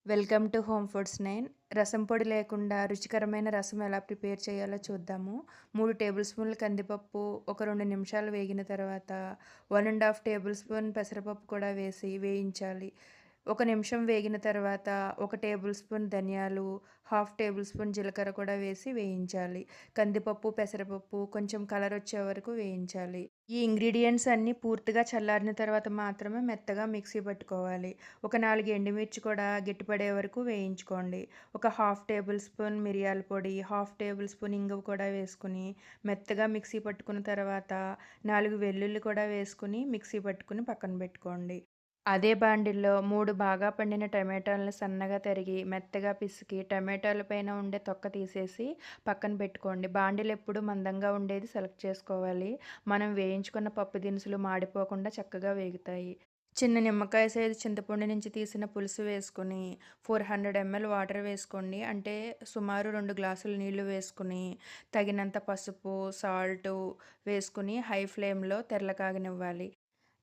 Welcome to home foods 9. రసం పొడి లేకుండా రుచికరమైన రసం ఎలా ప్రిపేర్ చేయాలో చూద్దాము. 3 టేబుల్ స్పూన్ల కందిపప్పు ఒక 2 నిమిషాలు వేగిన తర్వాత 1 ½ టేబుల్ స్పూన్ పెసరపప్పు కూడా వేసి వేయించాలి. ఒక నిమిషం వేగిన తర్వాత 1 టేబుల్ స్పూన్ ధనియాలు, హాఫ్ టేబుల్ స్పూన్ జీలకర్ర కూడా వేసి వేయించాలి. కందిపప్పు, పెసరపప్పు కొంచెం కలర్ వచ్చే వరకు వేయించాలి. ఈ ఇంగ్రీడియెంట్స్ అన్నీ పూర్తిగా చల్లారిన తర్వాత మాత్రమే మెత్తగా మిక్సీ పట్టుకోవాలి. ఒక 4 ఎండుమిర్చి కూడా గట్టిపడే వరకు వేయించుకోండి. ఒక హాఫ్ టేబుల్ స్పూన్ మిరియాల పొడి, హాఫ్ టేబుల్ స్పూన్ ఇంగువ కూడా వేసుకొని మెత్తగా మిక్సీ పట్టుకున్న తర్వాత 4 వెల్లుల్లి కూడా వేసుకొని మిక్సీ పట్టుకొని పక్కన పెట్టుకోండి. అదే బాండిల్లో 3 బాగా పండిన టమాటాలను సన్నగా తరిగి మెత్తగా పిసికి టమాటాల పైన ఉండే తొక్క తీసేసి పక్కన పెట్టుకోండి. బాండిలు ఎప్పుడు మందంగా ఉండేది సెలెక్ట్ చేసుకోవాలి. మనం వేయించుకున్న పప్పు దినుసులు మాడిపోకుండా చక్కగా వేగుతాయి. చిన్న నిమ్మకాయ సైజు చింతపండు నుంచి తీసిన పులుసు వేసుకొని 400 ml వాటర్ వేసుకోండి. అంటే సుమారు 2 గ్లాసులు నీళ్లు వేసుకుని తగినంత పసుపు, సాల్టు వేసుకుని హై ఫ్లేమ్‌లో తెరలకాగనివ్వాలి.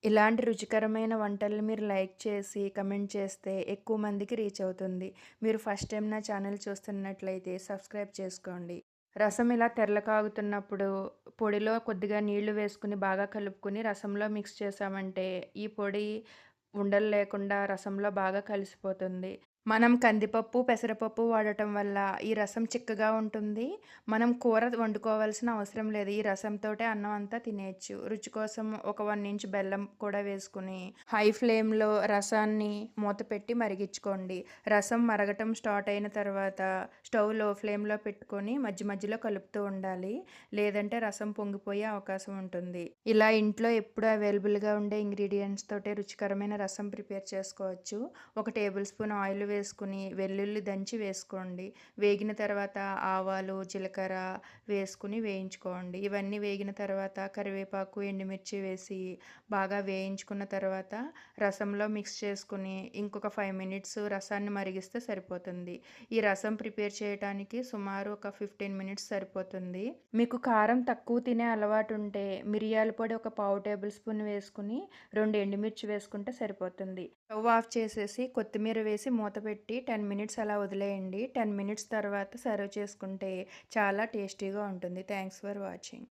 ఇలాంటి రుచికరమైన వంటల్ని మీరు లైక్ చేసి, కమెంట్ చేస్తే ఎక్కువ మందికి రీచ్ అవుతుంది. మీరు ఫస్ట్ టైం నా ఛానల్ చూస్తున్నట్లయితే సబ్స్క్రైబ్ చేసుకోండి. రసం ఇలా తెరలు కాగుతున్నప్పుడు పొడిలో కొద్దిగా నీళ్లు వేసుకొని బాగా కలుపుకొని రసంలో మిక్స్ చేశామంటే ఈ పొడి ఉండలు లేకుండా రసంలో బాగా కలిసిపోతుంది. మనం కందిపప్పు, పెసరపప్పు వాడటం వల్ల ఈ రసం చిక్కగా ఉంటుంది. మనం కూర వండుకోవాల్సిన అవసరం లేదు. ఈ రసంతోటే అన్నం అంతా తినేయొచ్చు. రుచి కోసం ఒక 1 ఇంచ్ బెల్లం కూడా వేసుకొని హై ఫ్లేమ్‌లో రసాన్ని మూత పెట్టి మరిగించుకోండి. రసం మరగటం స్టార్ట్ అయిన తర్వాత స్టవ్ లో ఫ్లేమ్‌లో పెట్టుకొని మధ్య మధ్యలో కలుపుతూ ఉండాలి. లేదంటే రసం పొంగిపోయే అవకాశం ఉంటుంది. ఇలా ఇంట్లో ఎప్పుడూ అవైలబుల్‌గా ఉండే ఇంగ్రీడియెంట్స్ తోటే రుచికరమైన రసం ప్రిపేర్ చేసుకోవచ్చు. ఒక టేబుల్ స్పూన్ ఆయిల్ వేసుకుని వెల్లుల్లి దంచి వేసుకోండి. వేగిన తర్వాత ఆవాలు, జీలకర్ర వేసుకుని వేయించుకోండి. ఇవన్నీ వేగిన తర్వాత కరివేపాకు, ఎండుమిర్చి వేసి బాగా వేయించుకున్న తర్వాత రసంలో మిక్స్ చేసుకుని ఇంకొక 5 మినిట్స్ రసాన్ని మరిగిస్తే సరిపోతుంది. ఈ రసం ప్రిపేర్ చేయడానికి సుమారు ఒక 15 మినిట్స్ సరిపోతుంది. మీకు కారం తక్కువ తినే అలవాటు ఉంటే మిరియాల పొడి ఒక పావు టేబుల్ స్పూన్ వేసుకుని 2 ఎండుమిర్చి వేసుకుంటే సరిపోతుంది. స్టవ్ ఆఫ్ చేసేసి కొత్తిమీర వేసి మూత పెట్టి 10 మినిట్స్ అలా వదిలేయండి. 10 మినిట్స్ తర్వాత సర్వ్ చేసుకుంటే చాలా టేస్టీగా ఉంటుంది. Thanks for watching.